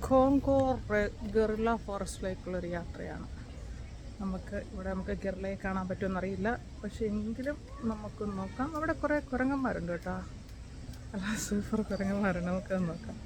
Congo guerrilla ഫോറസ്റ്റിലേക്കുള്ളൊരു യാത്രയാണ്. നമുക്ക് ഗറില്ലയെ കാണാൻ പറ്റുമെന്നറിയില്ല, പക്ഷേ എങ്കിലും നമുക്ക് നോക്കാം. അവിടെ കുറേ കുരങ്ങന്മാരുണ്ട് കേട്ടോ. അല്ല, സൂപ്പർ കുരങ്ങന്മാരുണ്ട്, നമുക്കത് നോക്കാം.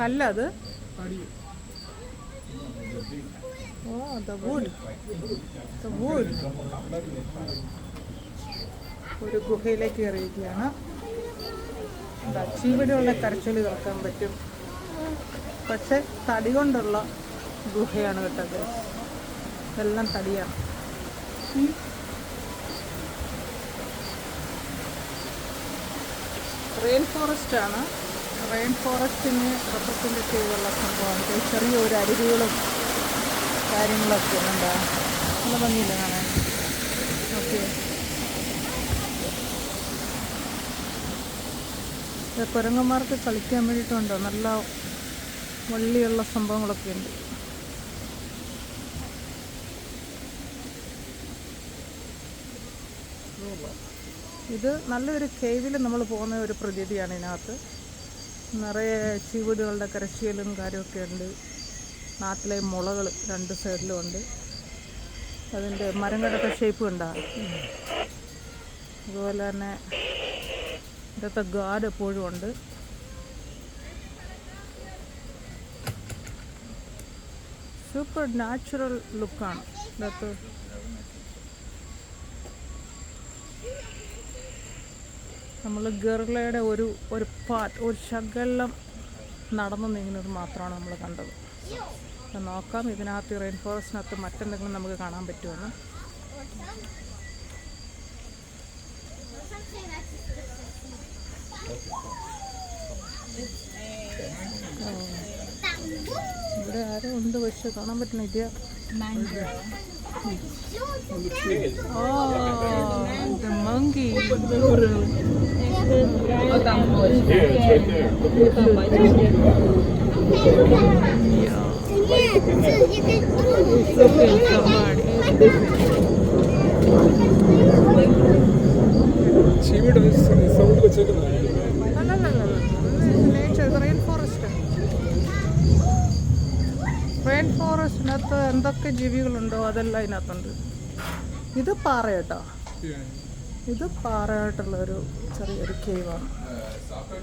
കല്ലത് ഒരു ഗുഹയിലേക്ക് കയറിയിരിക്കുകയാണ്. ചീവടിയുള്ള കരച്ചിൽ കേൾക്കാൻ പറ്റും, പക്ഷെ തടി കൊണ്ടുള്ള ഗുഹയാണ് കേട്ടത്. ഇതെല്ലാം തടിയാണ്. റെയിൻ ഫോറസ്റ്റ് ആണ്. റെയിൻ ഫോറസ്റ്റിന് റെപ്രസെൻ്റ് ചെയ്തുള്ള സംഭവമാണ്. ചെറിയൊരു അരുവികളും കാര്യങ്ങളൊക്കെ ഉണ്ട്. നല്ല ഭംഗിയില്ല കാണാൻ. ഓക്കെ, കുരങ്ങന്മാർക്ക് കളിക്കാൻ വേണ്ടിയിട്ടുണ്ടോ, നല്ല വള്ളിയുള്ള സംഭവങ്ങളൊക്കെ ഉണ്ട്. ഇത് നല്ലൊരു കേവിൽ നമ്മൾ പോകുന്ന ഒരു പ്രതീതിയാണ്. ഇതിനകത്ത് നിറയെ ചീവീടുകളുടെ കരച്ചിലും കാര്യമൊക്കെ ഉണ്ട്. നാട്ടിലെ മുളകൾ രണ്ട് സൈഡിലും ഉണ്ട്. അതിൻ്റെ മരങ്ങളുടെ ഷേപ്പ് ഉണ്ടാകും. അതുപോലെ തന്നെ ഇതൊക്കെ ഗാർഡ് എപ്പോഴും ഉണ്ട്. സൂപ്പർ നാച്ചുറൽ ലുക്കാണ് ഇതൊക്കെ. നമ്മൾ ഗറില്ലയുടെ ഒരു ശകലം നടന്നു നീങ്ങുന്നത് മാത്രമാണ് നമ്മൾ കണ്ടത്. നോക്കാം ഇതിനകത്ത് റെയിൻ ഫോറസ്റ്റിനകത്ത് മറ്റെന്തെങ്കിലും നമുക്ക് കാണാൻ പറ്റുമെന്ന്. ഇവിടെ ആരോ ഉണ്ട്, പക്ഷെ കാണാൻ പറ്റുന്നില്ല. The monkey. റെയിൻ ഫോറസ്റ്റിനകത്ത് എന്തൊക്കെ ജീവികളുണ്ടോ അതെല്ലാം ഇതിനകത്തുണ്ട്. ഇത് പാറ കേട്ടോ, ഇത് പാറയായിട്ടുള്ളൊരു ചെറിയൊരു കേവാണ്.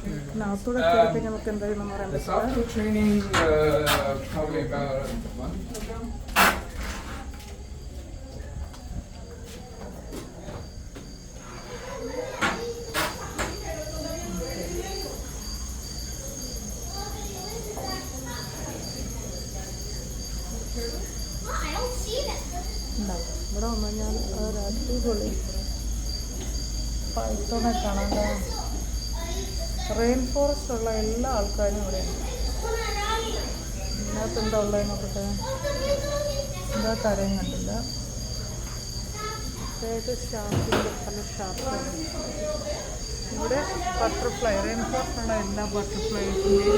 ഇതിനകത്തൂടെ കയറി നമുക്ക് എന്തായാലും പറയാൻ പറ്റില്ല. ഇവിടെ വന്നു കഴിഞ്ഞാൽ അടിപൊളി പൈത്തോണെ കാണാൻ. റെയിൻ ഫോറസ്റ്റ് ഉള്ള എല്ലാ ആൾക്കാരും ഇവിടെ ഉണ്ട്. ഇതിനകത്ത് എന്താ ഉള്ളത് നോക്കട്ടെ. ഇതിനകത്ത് ആരെയും കണ്ടില്ല. അതായത് ഷാർക്കിൻ്റെ പല ഷാർക്കുകളും ഇവിടെ. ബട്ടർഫ്ലൈ, റെയിൻ ഫോറസ്റ്റ് ഉള്ള എല്ലാ ബട്ടർഫ്ലൈസിൻ്റെയും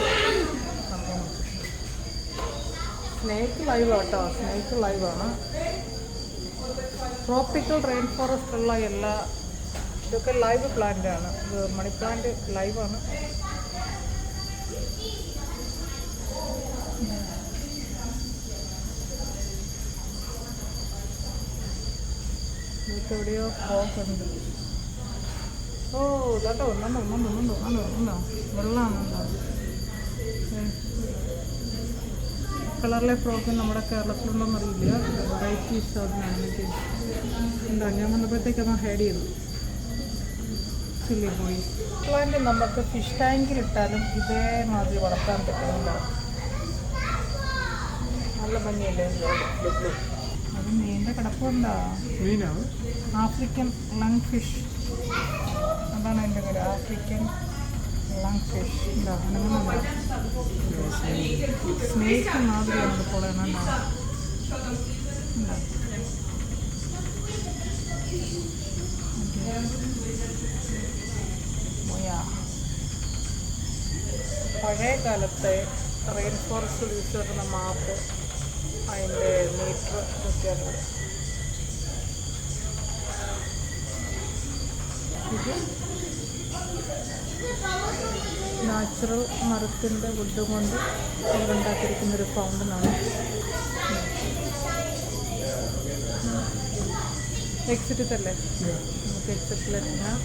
സംഭവം. സ്നേക്ക് ലൈവ് കേട്ടോ, സ്നേക്ക് ലൈവാണ്. ട്രോപ്പിക്കൽ റെയിൻ ഫോറസ്റ്റ് ഉള്ള എല്ലാ ഇതൊക്കെ ലൈവ് പ്ലാന്റാണ്. ഇത് മണി പ്ലാന്റ് ലൈവാണ്. ഇതൊക്കെ എവിടെയോ പോക്കുണ്ട്. ഓ ഇതാട്ടോ ഒന്നുണ്ടോ വെള്ളമാണുണ്ടോ? കളറിലെ ഫ്രോക്ക് നമ്മുടെ കേരളത്തിലുണ്ടോയെന്ന് അറിയില്ല. വെറൈറ്റീസ് അതിനാണെങ്കിൽ ഉണ്ടോ? ഞാൻ വന്നപ്പോഴത്തേക്ക് അമ്മ ഹൈഡ് ചെയ്തു. ചില്ലി പോയി. പ്ലാന്റ് നമുക്ക് ഫിഷ് ടാങ്കിലിട്ടാലും ഇതേമാതിരി വളർത്താൻ പറ്റുന്നുണ്ട്. നല്ല ഭംഗിയല്ലേ? അത് മീനിൻ്റെ കിടപ്പുണ്ടോ? മീനാണ് ആഫ്രിക്കൻ ലങ് ഫിഷ്. അതാണ് എൻ്റെ പേര്, ആഫ്രിക്കൻ ലങ് ഫിഷ്. ഉണ്ടോ? അങ്ങനെയുണ്ടോ? സ്നേക്ക് മാതിരിയാണ് ഇത് പൊളയുന്നുണ്ടോ? പഴയ കാലത്തെ റെയിൻ ഫോറസ്റ്റ് യൂസ് ചെയ്യുന്ന മാപ്പ്, അതിൻ്റെ മീറ്റർ ഇതൊക്കെയാണ്. ഇത് നാച്ചുറൽ മരത്തിൻ്റെ വുഡ് കൊണ്ട് ഉണ്ടാക്കിയിരിക്കുന്നൊരു ഫൗണ്ടനാണ്. എക്സിറ്റല്ലേ? നമുക്ക് എക്സിറ്റിലെത്തിയാൽ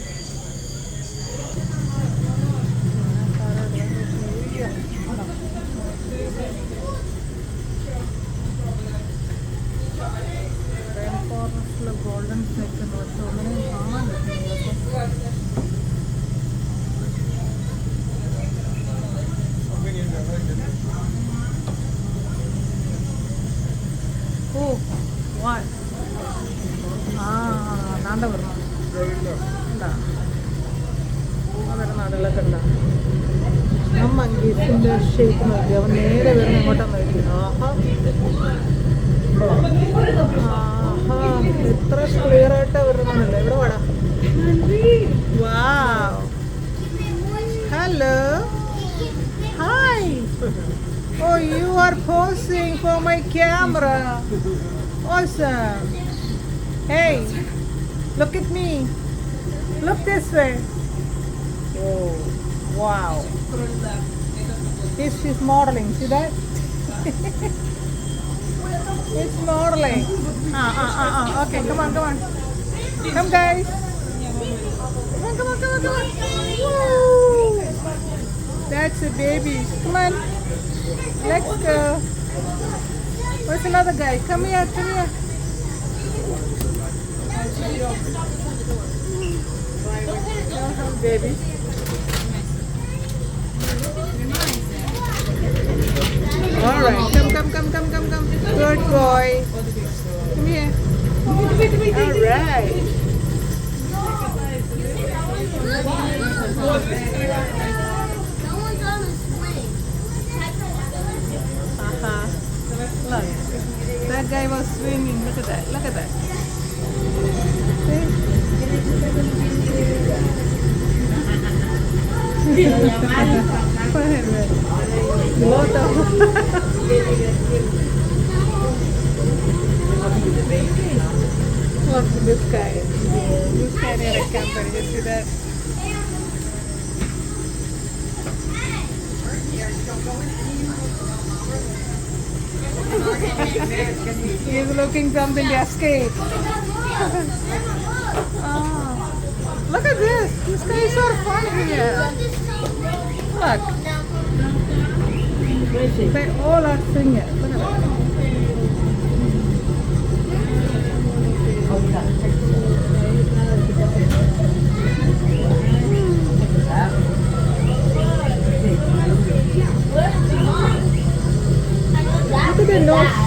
റെയിൻ ഫോറസ്റ്റിൽ ഗോൾഡൻ സ്നേക്ക് ഉണ്ട്. പക്ഷെ ഒന്നിനും കാണാൻ പറ്റുന്നില്ല. ഓ വാ നാണ്ട വരണം ഉണ്ടാ അവരുടെ നാടുകളൊക്കെ ഉണ്ടാ. മങ്കീസിൻ്റെ ഷേപ്പ് നോക്കി അവൻ നേരെ വരുന്ന എങ്ങോട്ടാന്ന് നോക്കിയിരുന്നു. എത്ര ക്ലിയർ ആയിട്ടാണ് വരുന്നതല്ലേ? ഇവിടെ വേടാ. Wow, hello, hi. Oh, you are posing for my camera. Awesome. Hey, look at me. Look this way. Oh, wow. This is modeling. See that? It's modeling. Okay, come on. Come, guys. Come on. Woo. That's a baby. Come on. Let's go. Where's another guy? Come here. Baby. All right. Come. Good boy. Come here. All right. Look, that guy was swimming. Look at that. Look, this guy near a company. You see that? He's looking something to escape. Look at this. This guy is so fun here. Look. They all are singing. Look at that. Look at the nose